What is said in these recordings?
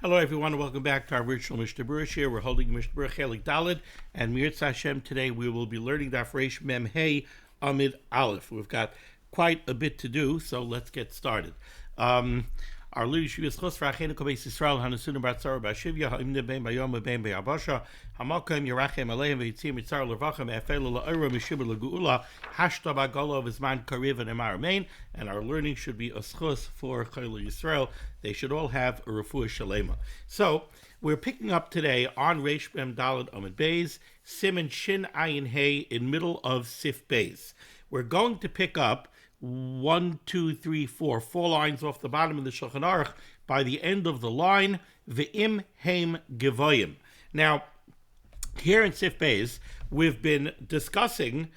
Hello, everyone, and welcome back to our virtual Mishnah Berurah here. We're holding Mishnah Berurah Chelik Daled, and Mirz Hashem today we will be learning Daf Reish Mem Hey Amid Aleph. We've got quite a bit to do, so let's get started. Our leadership is Chos Rachenu Kobeis Yisrael Hanasunu Batzar Bashivya Ha'imne Ben Bayom Ben Bayabasha Hamakom Yerachem Aleim V'Yitzim Mitzar Levachem Efelu La'Ora Mishibur L'Geula Hashta Bagolo V'Zman Kariv and Emar Main. And our learning should be a schos for Chayil Yisrael. They should all have a refuah shalema. So we're picking up today on Reish Mem Daled Amid Beis Siman Shin Ayin Hey in middle of Sif Beis. We're going to pick up 4 lines off the bottom of the Shulchan Aruch by the end of the line, Ve'im Heim Gevoyim. Now, here in Sif Beis, we've been discussing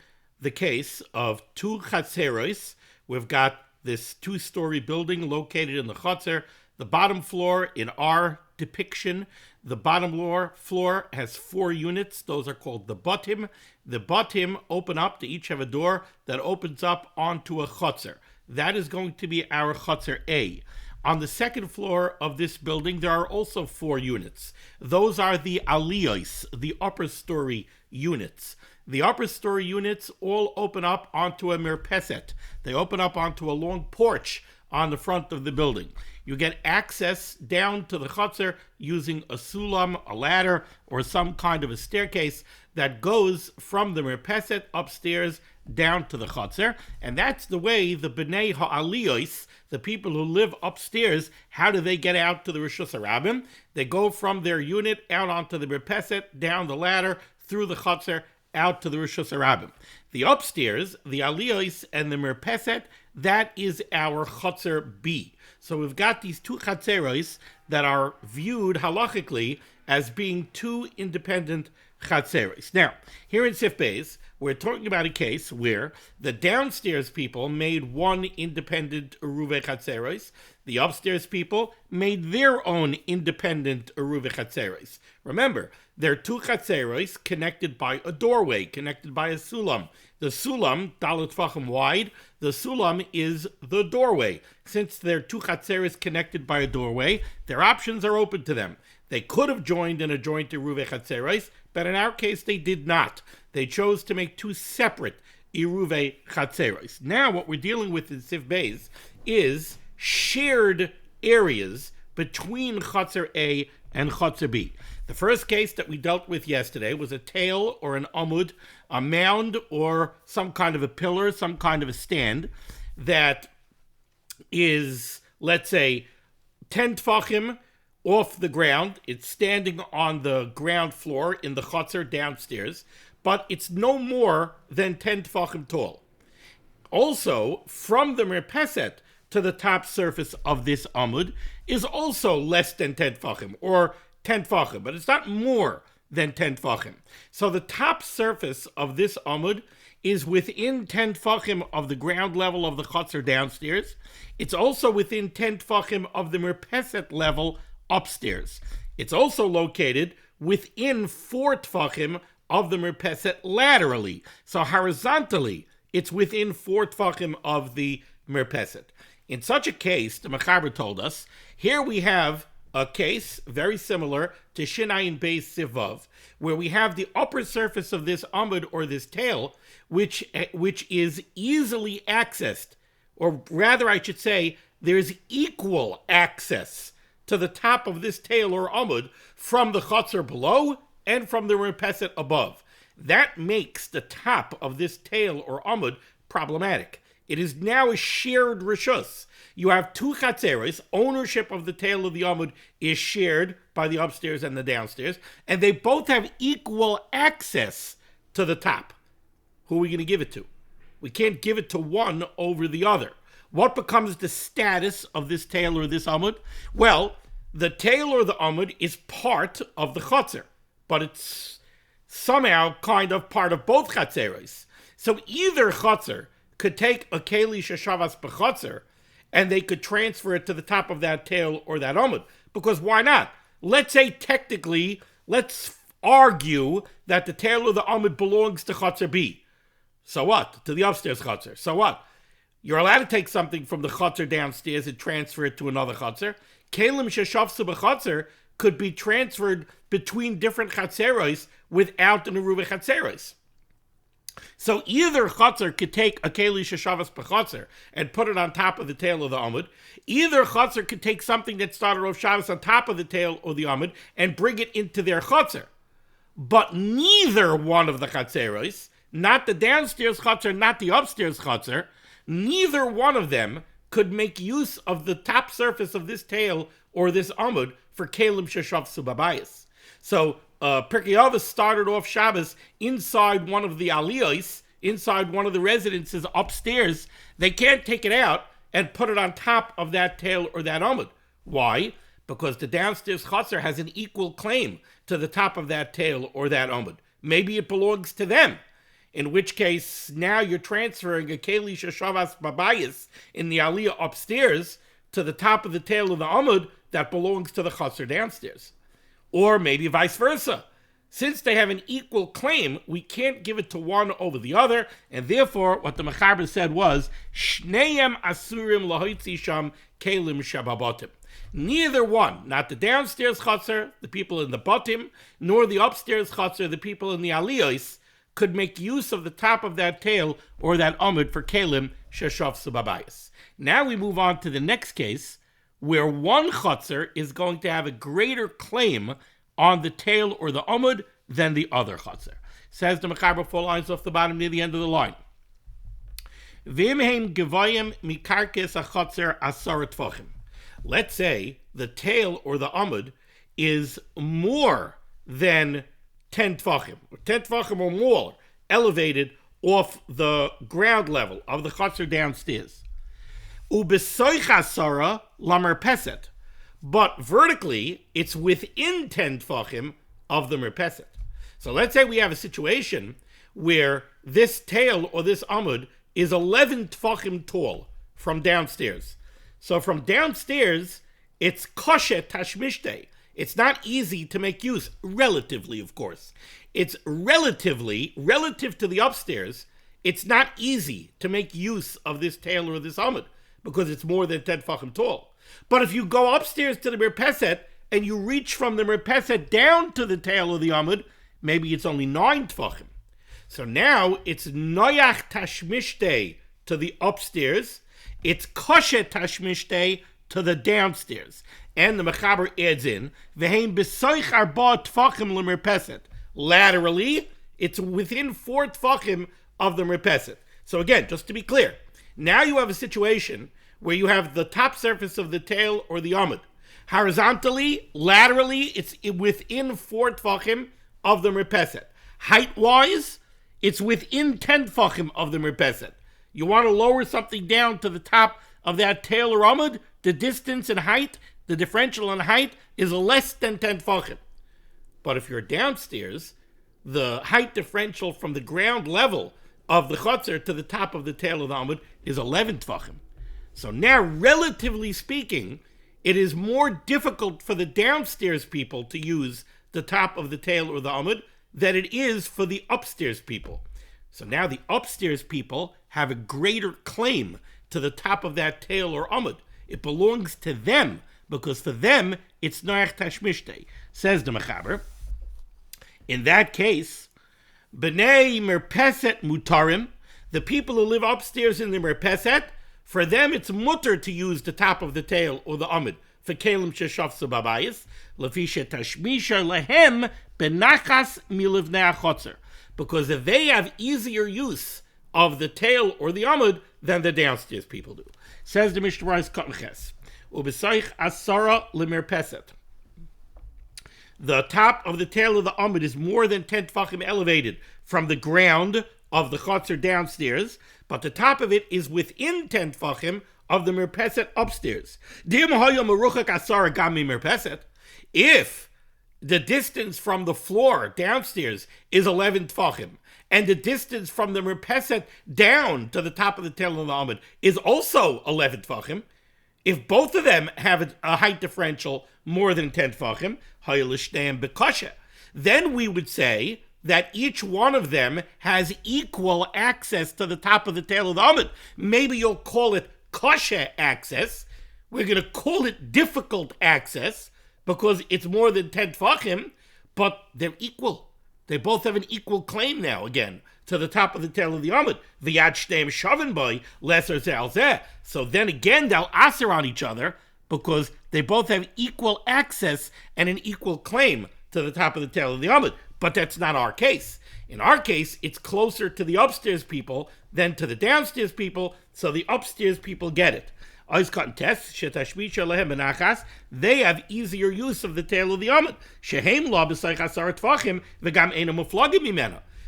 the case of two chatzeros. We've got this two-story building located in the chatzer. The bottom floor, in our depiction, the bottom floor has 4 units. Those are called the batim. The batim open up. They each have a door that opens up onto a chatzer. That is going to be our chatzer A. On the second floor of this building, there are also 4 units. Those are the aliyos, the upper story units. The upper story units all open up onto a mirpeset. They open up onto a long porch on the front of the building. You get access down to the chutzner using a sulam, a ladder, or some kind of a staircase that goes from the mirpeset upstairs down to the chutzner. And that's the way the bnei ha'aliyos, the people who live upstairs, how do they get out to the Rishus HaRabim? They go from their unit out onto the mirpeset, down the ladder, through the chutzner, out to the Rishus HaRabim. The upstairs, the aliyos and the mirpeset, that is our Chatzer B. So we've got these two Chatzeros that are viewed halachically as being two independent Chatzeros. Now, here in Sif Beis, we're talking about a case where the downstairs people made one independent Uruve Chatzeros. The upstairs people made their own independent Uruve Chatzeros. Remember, they're two Chatzeros connected by a doorway, connected by a sulam. The sulam, dalet tfachim wide, the sulam is the doorway. Since they're two Chatzeros connected by a doorway, their options are open to them. They could have joined in a joint Uruve Chatzeros, but in our case, they did not. They chose to make two separate Uruve Chatzeros. Now, what we're dealing with in Sif Beis is shared areas between Chatzer A and Chatzer B. The first case that we dealt with yesterday was a tail or an amud, a mound or some kind of a pillar, some kind of a stand that is, let's say, 10 tfachim off the ground. It's standing on the ground floor in the chutzner downstairs, but it's no more than 10 tfachim tall. Also, from the mirpeset to the top surface of this amud is also less than 10 tfachim, or 10 tfachim, but it's not more than 10 tfachim. So the top surface of this amud is within 10 tfachim of the ground level of the chutzner downstairs. It's also within 10 tfachim of the mirpeset level upstairs. It's also located within 4 tfachim of the mirpeset laterally. So horizontally, it's within 4 tfachim of the mirpeset. In such a case, the Mechaber told us, here we have a case very similar to Shinayin Beis Sivav, where we have the upper surface of this amud or this tail, which is easily accessed, or rather I should say, there's equal access to the top of this tail or amud from the chutzner below and from the mirpeset above. That makes the top of this tail or amud problematic. It is now a shared rishus. You have two chatzeros. Ownership of the tail of the amud is shared by the upstairs and the downstairs, and they both have equal access to the top. Who are we going to give it to? We can't give it to one over the other. What becomes the status of this tail or this amud? Well, the tail or the amud is part of the chutzner, but it's somehow kind of part of both chatzeros. So either chutzner could take a keli sheshavas b'chutzner, and they could transfer it to the top of that tail or that amud. Because why not? Let's say technically, let's argue that the tail of the amud belongs to chutzner B. So what? To the upstairs chutzner. So what? You're allowed to take something from the chutzner downstairs and transfer it to another chutzner. Kelim sheshafsu b'chutzner could be transferred between different chatzeros without an eruva chatzeros. So either chutzner could take a keli sheshavas b'chutzner and put it on top of the tail of the amud. Either chutzner could take something that started off Shabbos on top of the tail or the amud and bring it into their chutzner. But neither one of the chatzeros, not the downstairs chutzner, not the upstairs chutzner, neither one of them could make use of the top surface of this tail or this amud for kelim sheshavsu babayis. So Pirkei Avos started off Shabbos inside one of the aliyos, inside one of the residences upstairs. They can't take it out and put it on top of that tail or that amud. Why? Because the downstairs chutzner has an equal claim to the top of that tail or that amud. Maybe it belongs to them, in which case now you're transferring a keli sheshavas babayis in the aliyah upstairs to the top of the tail of the amud that belongs to the chutzner downstairs. Or maybe vice versa. Since they have an equal claim, we can't give it to one over the other, and therefore what the Mechaber said was, Shneim asurim lahoitzi sham kelim shababotim. Neither one, not the downstairs chutzner, the people in the botim, nor the upstairs chutzner, the people in the aliyos, could make use of the top of that tail or that amud for kelim sheshavsu babayis. Now we move on to the next case, where one chutzner is going to have a greater claim on the tail or the amud than the other chutzner. Says the Mechaber 4 lines off the bottom near the end of the line. V'imheim gevayim mikarkes hachutzer asar tfachim. Let's say the tail or the amud is more than 10 tfachim, or 10 tfachim or more, elevated off the ground level of the chutzner downstairs. Ubesoich asara lamer peset. But vertically, it's within 10 tfachim of the merpeset. So let's say we have a situation where this tail or this amud is 11 tfachim tall from downstairs. So from downstairs, it's kosher tashmishte. It's not easy to make use, relatively, of course. It's relative to the upstairs, it's not easy to make use of this tail or this amud because it's more than 10 tfachim tall. But if you go upstairs to the merpeset and you reach from the merpeset down to the tail of the amud, maybe it's only 9 tfachim. So now it's noyach tashmishte to the upstairs, it's kosher tashmishte to the downstairs. And the Mechaber adds in, v'heim b'soich arba tfachim lemerpeset. Laterally, it's within 4 tfachim of the merpeset. So again, just to be clear, now you have a situation where you have the top surface of the tail or the amud. Horizontally, laterally, it's within 4 tfachim of the merpeset. Height-wise, it's within 10 tfachim of the merpeset. You want to lower something down to the top of that tail or amud, the distance and height, the differential in height is less than 10 tfachim. But if you're downstairs, the height differential from the ground level of the chutzner to the top of the tail of the amud is 11 tfachim. So now, relatively speaking, it is more difficult for the downstairs people to use the top of the tail or the amud than it is for the upstairs people. So now the upstairs people have a greater claim to the top of that tail or amud. It belongs to them, because for them, it's noach tashmishte. Says the Mechaber, in that case, b'nei merpeset mutarim, the people who live upstairs in the merpeset, for them it's mutter to use the top of the tail or the amud for kelim sheshavsu babayis, lefi shetashmisha lehem benachas milivnei achotzer, because they have easier use of the tail or the amud than the downstairs people do. Says the Mishnah Kotnches, ubesoich asara lemerpeset. The top of the tail of the amud is more than 10 tfachim elevated from the ground of the chutzner downstairs, but the top of it is within 10 tfachim of the merpeset upstairs. If the distance from the floor downstairs is 11 tfachim, and the distance from the merpeset down to the top of the tail of the amud is also 11 tfachim, if both of them have a height differential more than 10 tfachim, then we would say that each one of them has equal access to the top of the tail of the Amud. Maybe you'll call it kosher access. We're going to call it difficult access because it's more than 10 tfachim, but they're equal. They both have an equal claim now, again, to the top of the tail of the Amud. V'yad shteim shaven boy lesser zeh. So then again, they'll aser on each other because they both have equal access and an equal claim to the top of the tail of the Amud. But that's not our case. In our case, it's closer to the upstairs people than to the downstairs people, so the upstairs people get it. They have easier use of the tail of the Amud.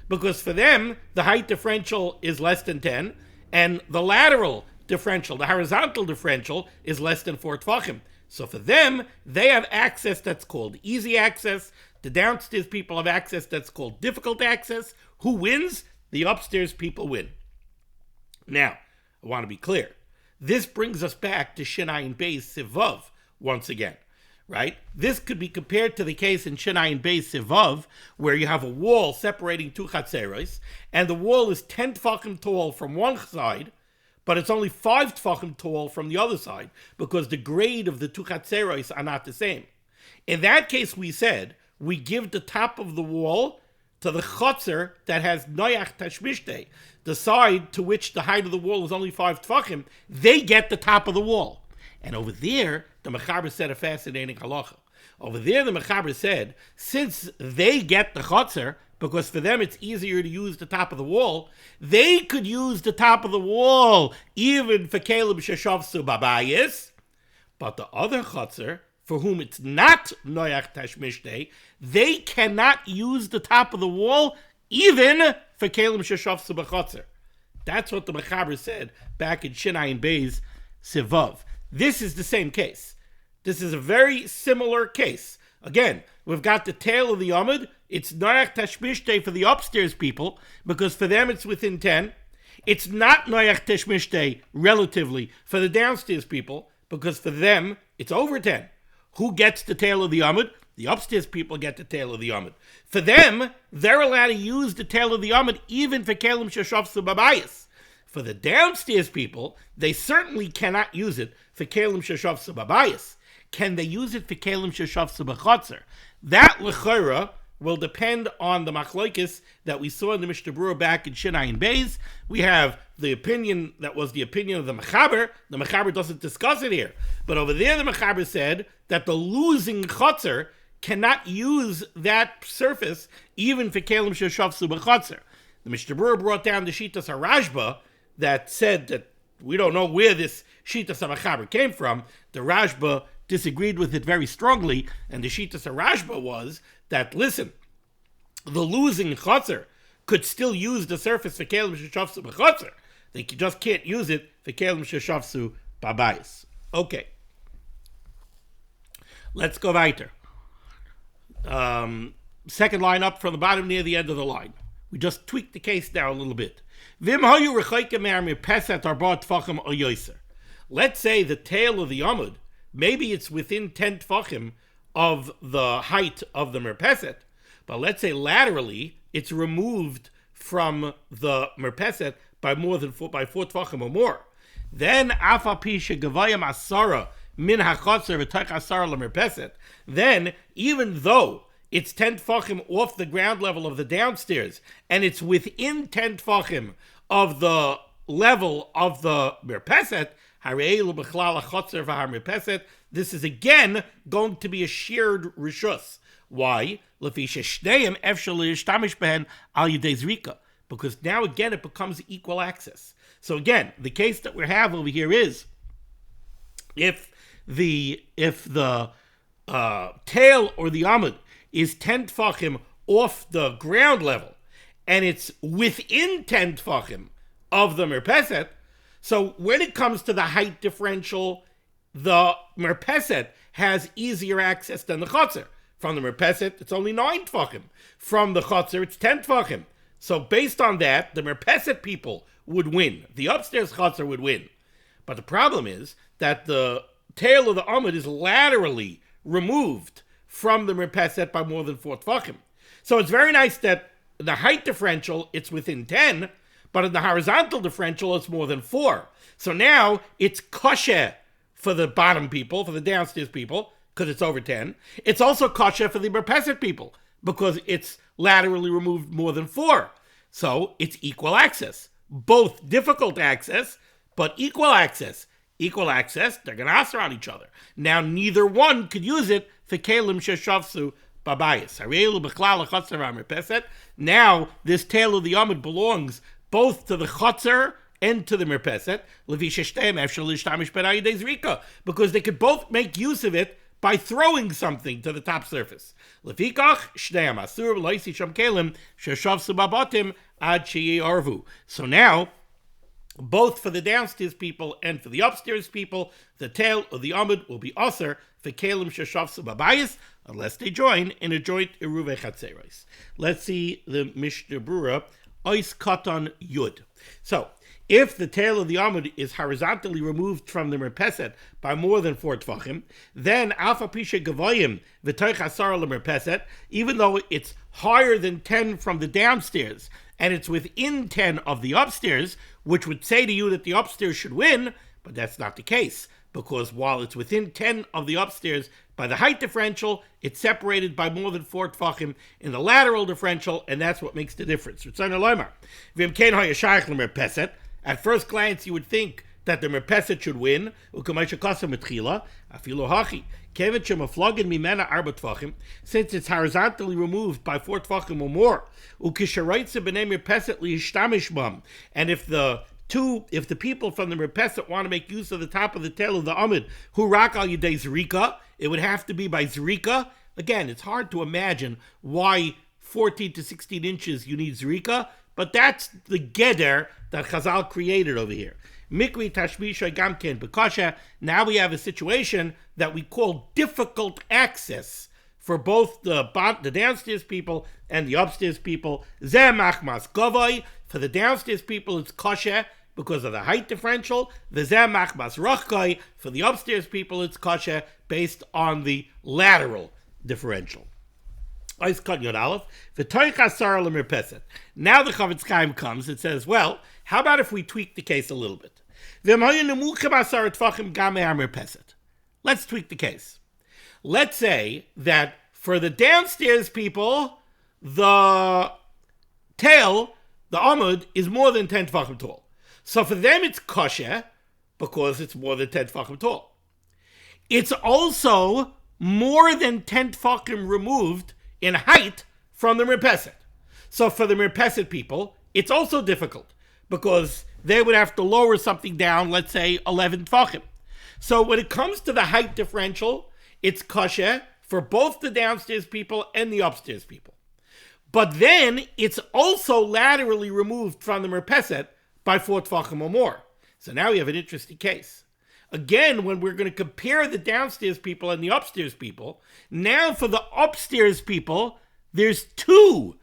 Because for them, the height differential is less than 10, and the lateral differential, the horizontal differential, is less than 4 tfachim. So for them, they have access that's called easy access. The downstairs people have access that's called difficult access. Who wins? The upstairs people win. Now, I want to be clear. This brings us back to Shinayin Beis Sivav once again, right? This could be compared to the case in Shinayin Beis Sivav, where you have a wall separating two chatzeros, and the wall is 10 tfachim tall from one side, but it's only 5 tfachim tall from the other side, because the grade of the two chatzeros are not the same. In that case, we said, we give the top of the wall to the chotzer that has noyach tashmishtei, the side to which the height of the wall is only 5 tfachim, they get the top of the wall. And over there, the Mechaber said a fascinating halacha. Over there, the Mechaber said, since they get the chotzer, because for them it's easier to use the top of the wall, they could use the top of the wall even for Caleb Sheshavsu Babayis, but the other chotzer, for whom it's not noyach tashmishtei, they cannot use the top of the wall even for Kalim Sheshavsu B'chotzer. That's what the Mechaber said back in Shinayin Beis Sivav. This is the same case. This is a very similar case. Again, we've got the tail of the Amud. It's noyach tashmishtei for the upstairs people, because for them it's within 10. It's not noyach tashmishtei relatively for the downstairs people, because for them it's over 10. Who gets the tail of the Amud? The upstairs people get the tail of the Amud. For them, they're allowed to use the tail of the Amud even for Kalim Sheshavsu Babayis. For the downstairs people, they certainly cannot use it for Kalim Sheshavsu Babayis. Can they use it for Kalim Sheshavsu B'chotzer? That l'chora will depend on the machlokes that we saw in the Mishnah Berurah back in Shinayin Beis. We have the opinion that was the opinion of the Mechaber. The Mechaber doesn't discuss it here. But over there, the Mechaber said that the losing chotzer cannot use that surface even for Kalim Sheshavsu B'chotzer. The Mishnah Berurah brought down the Shitas HaRashba that said that we don't know where this Shitas HaMechaber came from. The Rashba disagreed with it very strongly, and the Shitas HaRashba was that, listen, the losing chotzer could still use the surface for Kalim Sheshavsu B'chotzer. They just can't use it for Kalim Sheshavsu Babayis. Okay. Let's go weiter. Second line up from the bottom near the end of the line. We just tweaked the case now a little bit. Let's say the tail of the Amud, maybe it's within 10 tfachim of the height of the merpeset, but let's say laterally it's removed from the merpeset by more than 4 tfachim or more. Then afapisha gavayam asara min hachotzer v'tach asara lemerpeset. Then even though it's 10 tfachim off the ground level of the downstairs and it's within 10 tfachim of the level of the merpeset, this is again going to be a shared rishus. Why? Because now again it becomes equal access. So again, the case that we have over here is if the tail or the amud is 10 tfachim off the ground level and it's within 10 tfachim of the merpeset, so when it comes to the height differential, the merpeset has easier access than the chotzer. From the merpeset, it's only 9 tfachim. From the chotzer, it's 10 tfachim. So based on that, the merpeset people would win. The upstairs chotzer would win. But the problem is that the tail of the amud is laterally removed from the merpeset by more than 4 tfachim. So it's very nice that the height differential, it's within 10, but in the horizontal differential, it's more than 4. So now it's kosher for the bottom people, for the downstairs people, because it's over 10. It's also kosher for the merpeset people, because it's laterally removed more than 4. So it's equal access. Both difficult access, but equal access. Equal access, they're going to answer on each other. Now, neither one could use it for kelim sheshavsu babayis. Now, this tail of the Amud belongs both to the chotzer and to the merpeset, because they could both make use of it by throwing something to the top surface. So now, both for the downstairs people and for the upstairs people, the tail of the Amud will be aser for kelim sheshavsu babayis, unless they join in a joint eruve chatzeros. Let's see the Mishnah Berurah, ois katan yud. So, if the tail of the Amud is horizontally removed from the merpeset by more than 4 tvachim, then alpha pisha gavoyim v'toich asar lemerpeset, even though it's higher than 10 from the downstairs and it's within 10 of the upstairs, which would say to you that the upstairs should win, but that's not the case, because while it's within 10 of the upstairs by the height differential, it's separated by more than 4 tvachim in the lateral differential, and that's what makes the difference. At first glance, you would think that the merpeset should win, since it's horizontally removed by 4 tvachim or more. And if the people from the merpeset want to make use of the top of the tail of the Amud, who rak al yedei zrika, it would have to be by zrika. Again, it's hard to imagine why 14 to 16 inches you need zrika, but that's the geder that Chazal created over here. Mikri tashmisha gamken bekasha. Now we have a situation that we call difficult access for both the downstairs people and the upstairs people. Zeh machmas gavoi. For the downstairs people, it's kosher because of the height differential. The zeh machmas rachkai. For the upstairs people, it's kosher based on the lateral differential. Now the Chavetz Chaim comes, it says, well, how about if we tweak the case a little bit? Let's tweak the case. Let's say that for the downstairs people, the tail, the Amud, is more than 10 tefachim tall. So for them it's kosher because it's more than 10 tefachim tall. It's also more than 10 tefachim removed in height from the merpeset. So for the merpeset people, it's also difficult because they would have to lower something down, let's say 11 tefachim. So when it comes to the height differential, it's kosher for both the downstairs people and the upstairs people. But then it's also laterally removed from the merpeset by 4 tefachim or more. So now we have an interesting case. Again, when we're going to compare the downstairs people and the upstairs people, now for the upstairs people, there's 2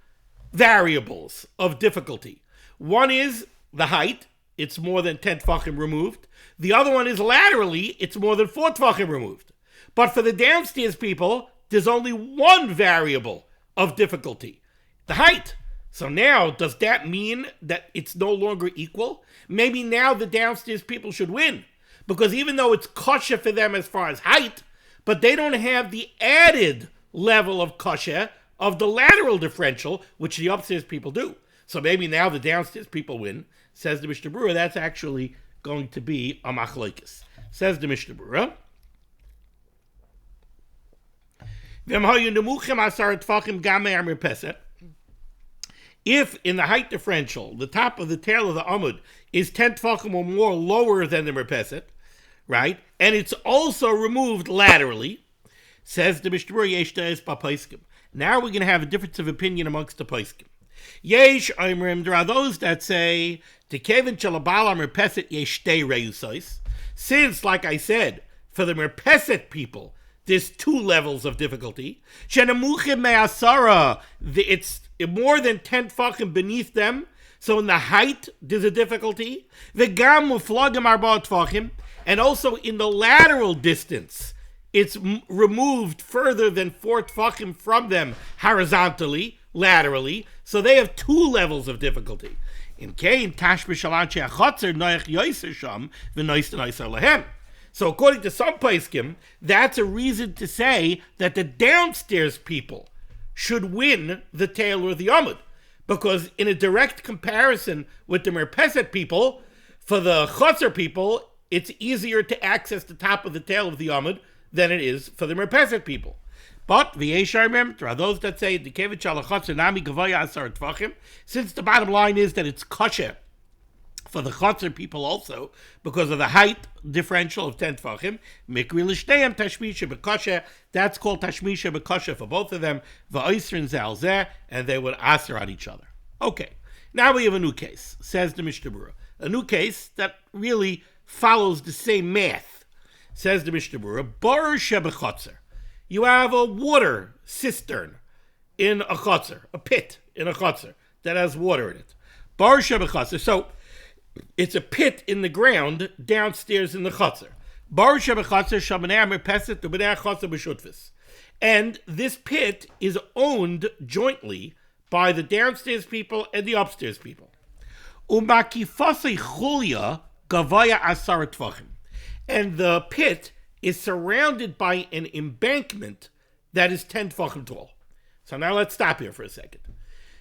variables of difficulty. One is the height, it's more than 10 tefachim removed. The other one is laterally, it's more than 4 tefachim removed. But for the downstairs people, there's only 1 variable of difficulty, the height. So now, does that mean that it's no longer equal? Maybe now the downstairs people should win. Because even though it's kosher for them as far as height, but they don't have the added level of kosher of the lateral differential, which the upstairs people do. So maybe now the downstairs people win. Says the Mishnah Berurah, that's actually going to be a machlokes. Says the Mishnah Berurah, if in the height differential, the top of the tail of the Amud is 10 tefachim or more lower than the merpeset, right? And it's also removed laterally, says the Mishnah Berurah, yesh te'es ba'paiskim. Now we're going to have a difference of opinion amongst the paiskim. Yesh oimrim, there are those that say, Tekevin shalabala merpeset yesh shtei reusos. Since, like I said, for the merpeset people, there's 2 levels of difficulty. Shenemuchim me'asara, it's more than 10 tefachim beneath them. So in the height, there's a difficulty. V'gam muflagim arba tefachim, and also in the lateral distance, it's removed further than 4 tefachim from them horizontally, laterally, so they have 2 levels of difficulty. In Kain, Tashmish Alanche Achotzer Noach Yoiser Sham V'Nois Noiser Lahem. So according to some poskim, that's a reason to say that the downstairs people should win the tail or the amud. Because in a direct comparison with the Merpeset people, for the Chotzer people, it's easier to access the top of the tail of the amud than it is for the Merpeset people. But there are those that say since the bottom line is that it's kosher for the Chotzer people also, because of the height differential of 10 Tfachim, Mikri L'Shteyem Tashmisha B'Kosher, that's called Tashmisha B'Kosher for both of them, V'Oisrin Zalzeh, and they would aser on each other. Okay, now we have a new case, says the Mishnah Berurah. A new case that really follows the same math, says the Mishnah Berurah, Bar Shebechotzer. You have a water cistern in a chotzer, a pit in a chotzer that has water in it. Bar Shebechotzer, so it's a pit in the ground downstairs in the chotzer. Bar Shebechotzer shamanei merpeset u'bnei chotzer b'shutfis. And this pit is owned jointly by the downstairs people and the upstairs people. U'makifasei chulya gavaya asar tvachim. And the pit is surrounded by an embankment that is 10 tvachim tall. So now let's stop here for a second.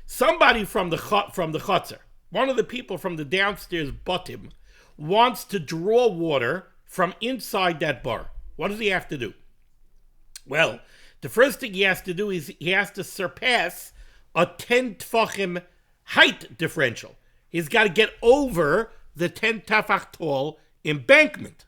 Somebody from the chotzer, one of the people from the downstairs batim, wants to draw water from inside that bar. What does he have to do? Well, the first thing he has to do is he has to surpass a 10 tfachim height differential. He's got to get over the 10 tefach tall embankment.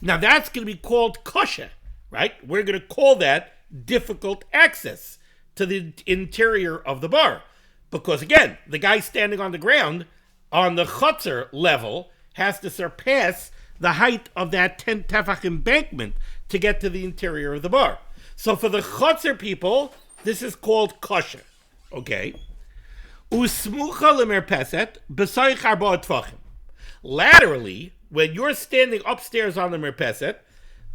Now that's going to be called kosher, right? We're going to call that difficult access to the interior of the bar. Because again, the guy standing on the ground on the chotzer level has to surpass the height of that 10 tefach embankment to get to the interior of the bar. So for the chotzer people, this is called kosher. Okay? Usmucha lemerpeset b'soich arba tefachim. Laterally, when you're standing upstairs on the merpeset,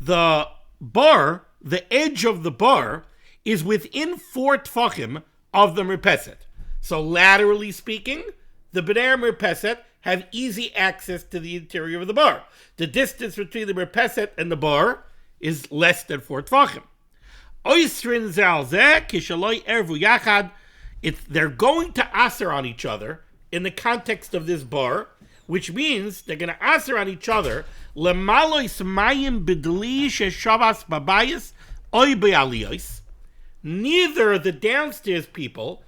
the bar, the edge of the bar, is within 4 tefachim of the merpeset. So laterally speaking, the B'nai Merpeset have easy access to the interior of the bar. The distance between the Merpeset and the bar is less than 4 tefachim. Oisrin zalzeh kishaloi ervu yachad. They're going to aser on each other in the context of this bar, which means they're going to aser on each other lemalois mayim b'dli sheshavas babayis oy be'aliyos. Neither the downstairs people,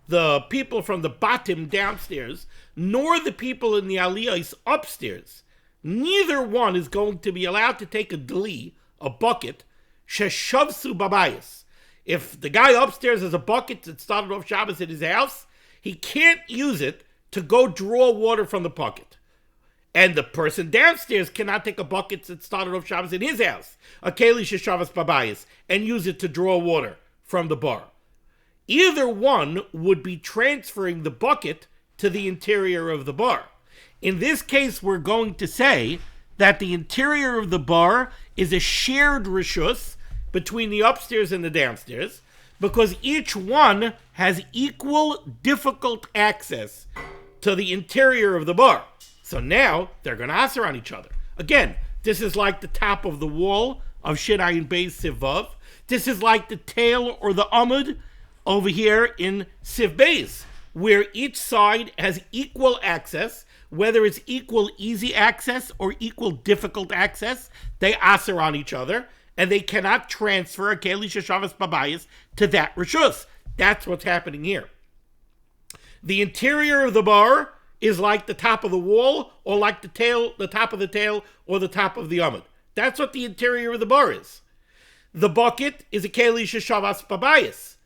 the people from the bottom downstairs, nor the people in the aliyos upstairs, neither one is going to be allowed to take a dli, a bucket, sheshavsu babayis. If the guy upstairs has a bucket that started off Shabbos at his house, he can't use it to go draw water from the bucket. And the person downstairs cannot take a bucket that started off Shabbos in his house, a keli sheshavas babayis, and use it to draw water from the bar. Either one would be transferring the bucket to the interior of the bar. In this case, we're going to say that the interior of the bar is a shared rishus between the upstairs and the downstairs, because each one has equal difficult access to the interior of the bar. So now they're going to aser on each other. Again, this is like the top of the wall of Shinayin Beis Sivav. This is like the tail or the amud over here in Siv Beis, where each side has equal access, whether it's equal easy access or equal difficult access. They aser on each other, and they cannot transfer a keli sheshavas babayis to that rishus. That's what's happening here. The interior of the bar is like the top of the wall, or like the tail, the top of the tail, or the top of the amud. That's what the interior of the bar is. The bucket is a keli sheshavas babayis.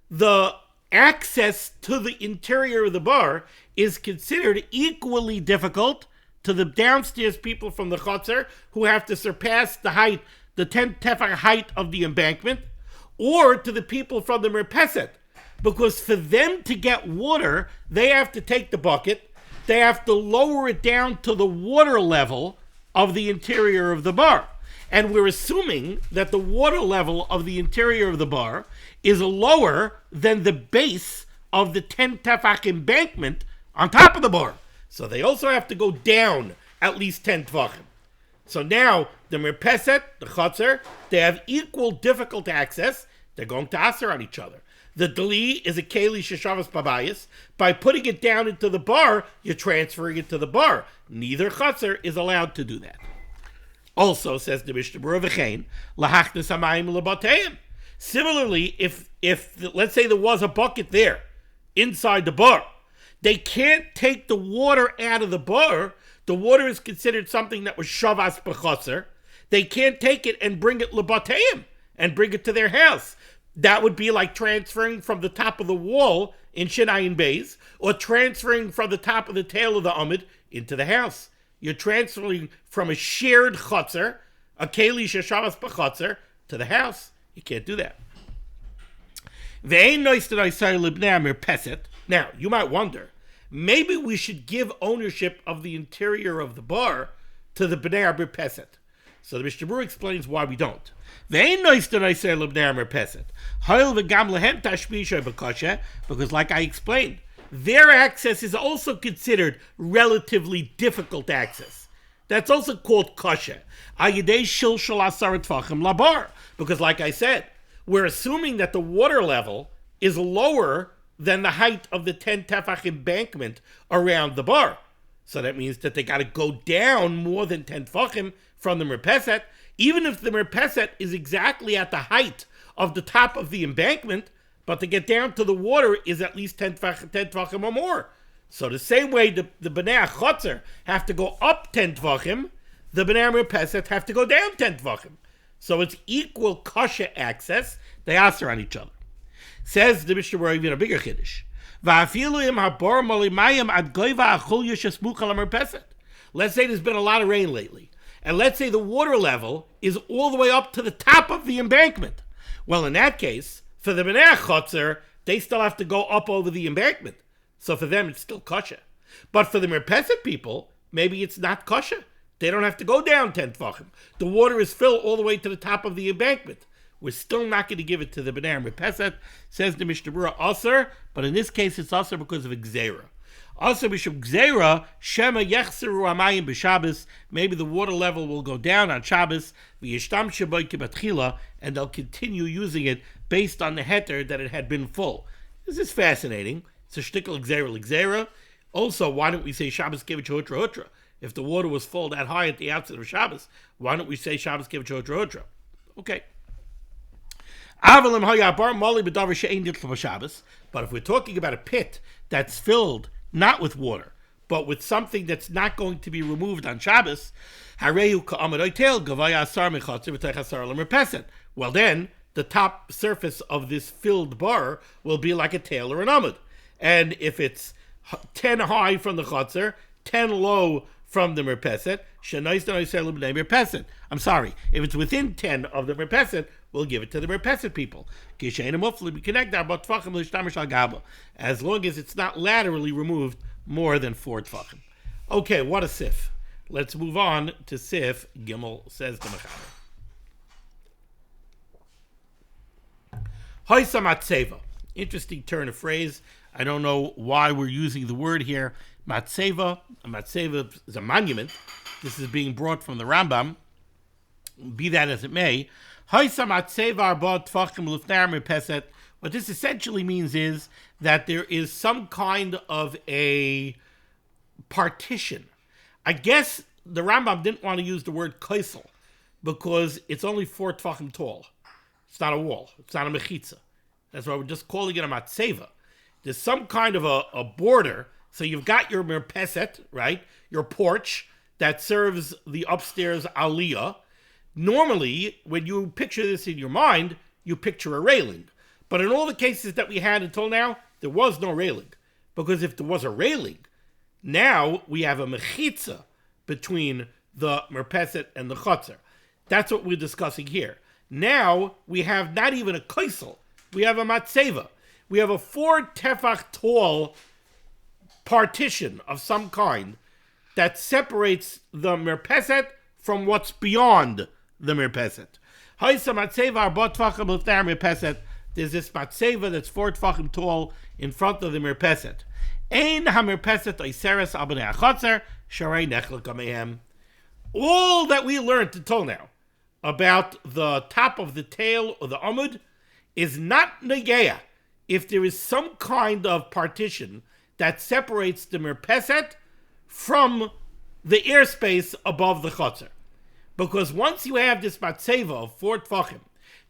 The access to the interior of the bar is considered equally difficult to the downstairs people from the chotzer, who have to surpass the height, the 10 tefach height of the embankment, or to the people from the merpeset, because for them to get water, they have to take the bucket, they have to lower it down to the water level of the interior of the bar. And we're assuming that the water level of the interior of the bar is lower than the base of the 10 tefach embankment on top of the bar. So they also have to go down at least 10 tefachim. So now the merpeset, the chotzer, they have equal difficult access. They're going to aser on each other. The dli is a keli sheshavas babayis. By putting it down into the bar, you're transferring it to the bar. Neither chotzer is allowed to do that. Also, says the Mishnah, Berurah, lahachnes hamayim lebateim. Similarly, if let's say there was a bucket there inside the bar, they can't take the water out of the bar. The water is considered something that was shavas b'chotzer. They can't take it and bring it lebateim and bring it to their house. That would be like transferring from the top of the wall in Shinayin Beis or transferring from the top of the tail of the Amid into the house. You're transferring from a shared chotzer, a keli sheshavas b'chotzer, to the house. You can't do that. Now, you might wonder, maybe we should give ownership of the interior of the bar to the Bnei Berpeset. So the Mishnah Berurah explains why we don't. Because like I explained, their access is also considered relatively difficult access. That's also called kasha. Because like I said, we're assuming that the water level is lower than the height of the 10 tefach embankment around the bar. So that means that they got to go down more than 10 tefachim from the merpeset. Even if the merpeset is exactly at the height of the top of the embankment, but to get down to the water is at least 10 tefachim or more. So the same way the Bnei Chotzer have to go up 10 tefachim, the Bnei merpeset have to go down 10 tefachim. So it's equal kasha access. They answer on each other. Says the Mishnah Berurah even a bigger chiddush. Let's say there's been a lot of rain lately. And let's say the water level is all the way up to the top of the embankment. Well, in that case, for the Bnei Chotzer, they still have to go up over the embankment. So for them, it's still kasha. But for the merpeset people, maybe it's not kasha. They don't have to go down 10 tefachim. The water is filled all the way to the top of the embankment. We're still not going to give it to the Bnei merpeset, says the Mishnah Berurah, aser, but in this case, it's aser because of gzeira. Also, Bishop Gzeira, Shema Yechseru Amayim b'Shabbos. Maybe the water level will go down on Shabbos, v'yishtam sheboy kibatchila, and they'll continue using it based on the heter that it had been full. This is fascinating. It's a shtickle Gzeira. Also, why don't we say Shabbos Kivich Hotra Hotra? If the water was full that high at the outset of Shabbos, why don't we say Shabbos Kivich Hotra Hotra? Okay. But if we're talking about a pit that's filled not with water, but with something that's not going to be removed on Shabbos, well then, the top surface of this filled bar will be like a tail or an amud. And if it's 10 high from the chotzer, 10 low from the merpeset, I'm sorry, if it's within 10 of the merpeset, we'll give it to the merpeset people. As long as it's not laterally removed more than 4 tefachim. Okay, what a sif. Let's move on to sif Gimel, says the Mechaber. Hoysa matzeva. Interesting turn of phrase. I don't know why we're using the word here. Matzeva. A matzeva is a monument. This is being brought from the Rambam. Be that as it may. What this essentially means is that there is some kind of a partition. I guess the Rambam didn't want to use the word kaisel because it's only 4 tefachim tall. It's not a wall. It's not a mechitza. That's why we're just calling it a matzeva. There's some kind of a border. So you've got your merpeset, right? Your porch that serves the upstairs aliyah. Normally, when you picture this in your mind, you picture a railing. But in all the cases that we had until now, there was no railing. Because if there was a railing, now we have a mechitza between the merpeset and the chotzer. That's what we're discussing here. Now we have not even a kaisel. We have a matzeva. We have a 4 tefach tall partition of some kind that separates the merpeset from what's beyond the merpeset. there's this matzeva that's 4 tefachim tall in front of the mirpeset. Ein hamirpeset oiseres al b'nei hachotzer sharei nechlek amehem. All that we learned until now about the top of the tail or the amud is not negeya if there is some kind of partition that separates the mirpeset from the airspace above the chotzer. Because once you have this matzeva of 4 tefachim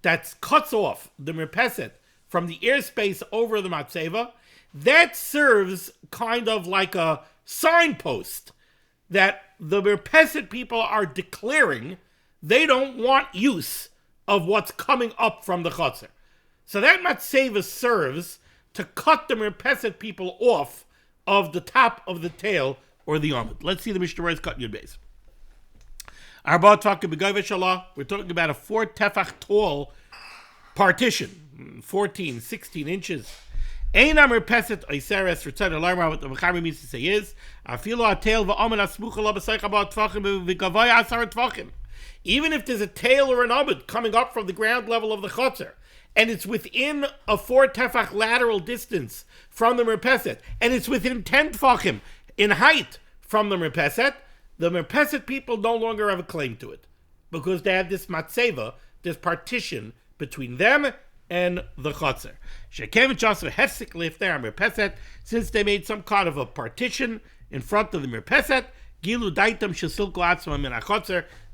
that cuts off the mirpeset from the airspace over the matzeva, that serves kind of like a signpost that the mirpeset people are declaring they don't want use of what's coming up from the chotzer. So that matzeva serves to cut the mirpeset people off of the top of the tail or the amud. Let's see the Mishnah where it's cut Yud Beis. We're talking about a 4 tefach tall partition, 14, 16 inches. Ein hamirpeset oiseres return alarm. What the Mechaber means to say is, afilo hatel va'amud asmucha lo b'seich haba tefachim v'gavaya 10 tefachim. Even if there's a tail or an amud coming up from the ground level of the chotzer, and it's within a 4 tefach lateral distance from the mirpeset, and it's within 10 tefachim in height from the mirpeset people no longer have a claim to it, because they have this matzeva, this partition between them and the chotzer. Since they made some kind of a partition in front of the mirpeset,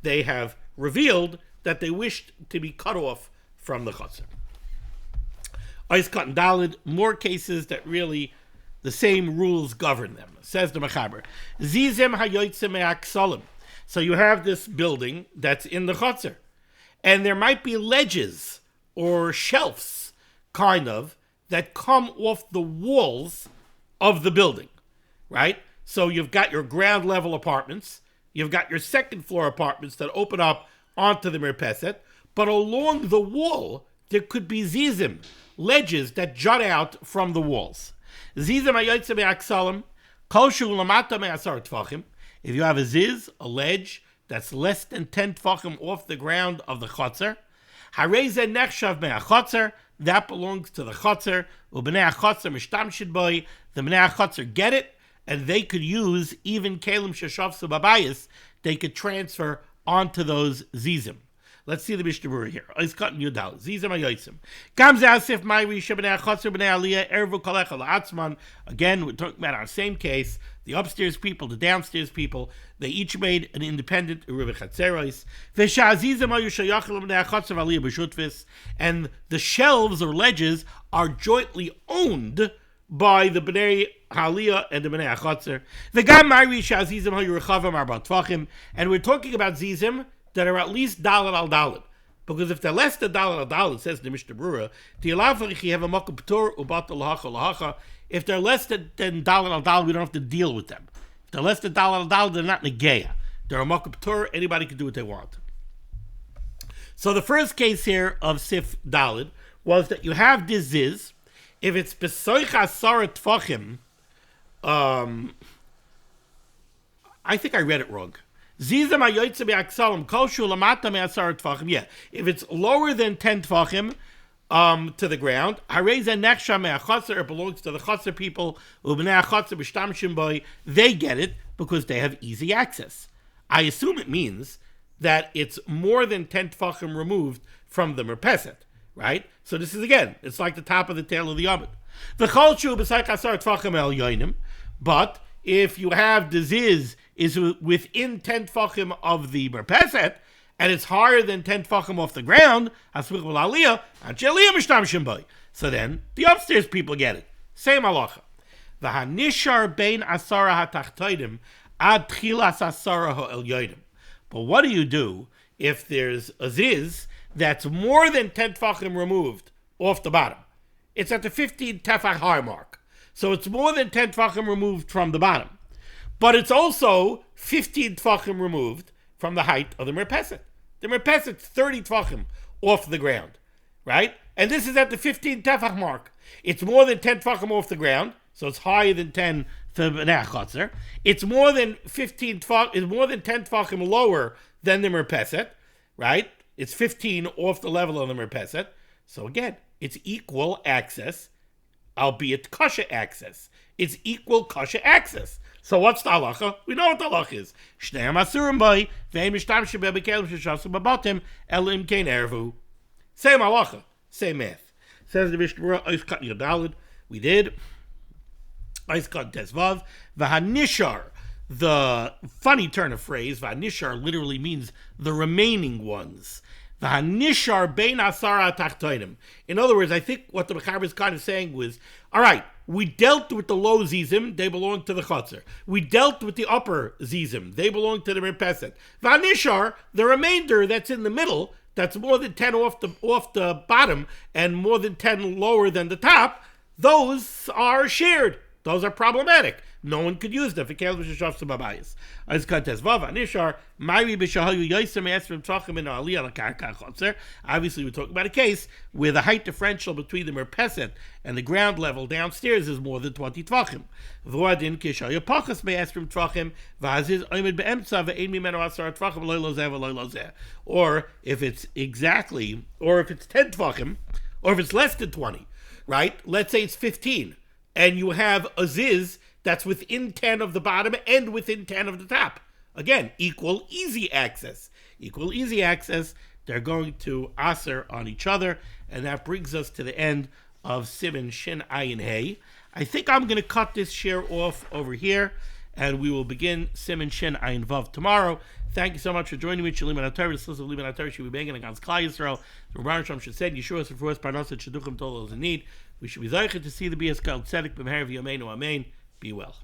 they have revealed that they wished to be cut off from the chotzer. Ois Katan Daled, more cases that really the same rules govern them. Says the Mechaber, Zizem hayoytze me'aksalim. So you have this building that's in the chotzer, and there might be ledges or shelves, kind of, that come off the walls of the building, right? So you've got your ground level apartments, you've got your second floor apartments that open up onto the mirpeset, but along the wall there could be zizim, ledges that jut out from the walls. Zizim hayoytze me'aksalim, kol shu lamata me'asar tefachim. If you have a ziz, a ledge that's less than 10 tefachim off the ground of the chotzer, harei ze nechshav me'achotzer, that belongs to the chotzer. U'bnei hachotzer mishtamshid boi, the bnei hachotzer get it, and they could use even kelim sheshavsu babayis, they could transfer onto those zizim. Let's see the Mishnah Berurah here. It's cut in Yudal. Zizim hayoytzim. Gam ze asif ma'iri shebnei hachotzer bnei aliyah ervu kolecha la'atzman. Again, we're talking about our same case. The upstairs people, the downstairs people, they each made an independent Uruv Chatzeros. And the shelves or ledges are jointly owned by the Bnei Haliyah and the Bnei Achatzer. And we're talking about zizim that are at least dalet al dalet. Because if they're less than dalet al dalet, says the Mishnah Berurah, if they're less than dalet al dalet, we don't have to deal with them. If they're less than dalet al dalet, they're not negeya. They're a makom p'tur, anybody can do what they want. So the first case here of Sif Dalet was that you have this ziz. If it's besoich asara tfachim, I think I read it wrong. Zizim hayoytze be'aksalim kol shu lamata me'asara tfachim. Yeah, if it's lower than 10 tfachim to the ground, harei ze nechshav me'achotzer, it belongs to the chotzer people. U'bnei hachotzer b'shtamshim boi, they get it because they have easy access. I assume it means that it's more than 10 tfachim removed from the mirpeset, right? So this is, again, it's like the top of the tail of the amud. V'chol shu b'seich asar tfachim el yoinim, but if you have the ziz is within 10 tfachim of the mirpeset, and it's higher than 10 tfachim off the ground, so then the upstairs people get it. Same halacha. V'hanishar bein asara hatachtoidim ad tchilas asara ha'el yoidim. But what do you do if there's a ziz that's more than 10 tefachim removed off the bottom? It's at the 15 tefach high mark. So it's more than 10 tefachim removed from the bottom. But it's also 15 tefachim removed from the height of the mirpeset. The mirpeset's 30 tefachim off the ground, right? And this is at the 15 tefach mark. It's more than 10 tefachim off the ground, so it's higher than 10 for Bnei Chotzer. It's more than 15 tefach. It's more than 10 tefachim lower than the mirpeset, right? It's 15 off the level of the mirpeset. So again, it's equal access, albeit kasha access. It's equal kasha access. So what's the halacha? We know what the halacha is. Shnei masurim boy, ve'im mishtamshim be'bekelim sheshasim babatim elim kein ervu. Same halacha, same math. Says the Mishnah, Ois kat yodalid. We did. Ois kat tesvav. V'hanishar. The funny turn of phrase, v'hanishar, literally means the remaining ones. V'hanishar bein asara tachtoinim. In other words, I think what the Mechaber is kind of saying was, all right, we dealt with the low zizim, they belong to the chotzer. We dealt with the upper zizim, they belong to the mirpeset. V'hanishar, the remainder that's in the middle, that's more than 10 off the bottom and more than 10 lower than the top, those are shared. Those are problematic. No one could use them. Obviously, we're talking about a case where the height differential between the merpeset and the ground level downstairs is more than 20 tvachim. Or if it's 10 tvachim, or if it's less than 20, right? Let's say it's 15, and you have a ziz that's within 10 of the bottom and within 10 of the top. Again, equal easy access. Equal easy access. They're going to aser on each other, and that brings us to the end of Siman Shin Ayin Hey. I think I'm going to cut this share off over here, and we will begin Siman Shin Ayin Vav tomorrow. Thank you so much for joining me. Shalim and Atar, this list of Lim and Atar, should be banging against Klal Yisrael. The Rebbe Shalom should say, Yeshua for us, Parnasset Shaduchim, told those in need. We should be zeicher to see the BS called Tzedek B'Meher V'Yameinu Amen. Be well.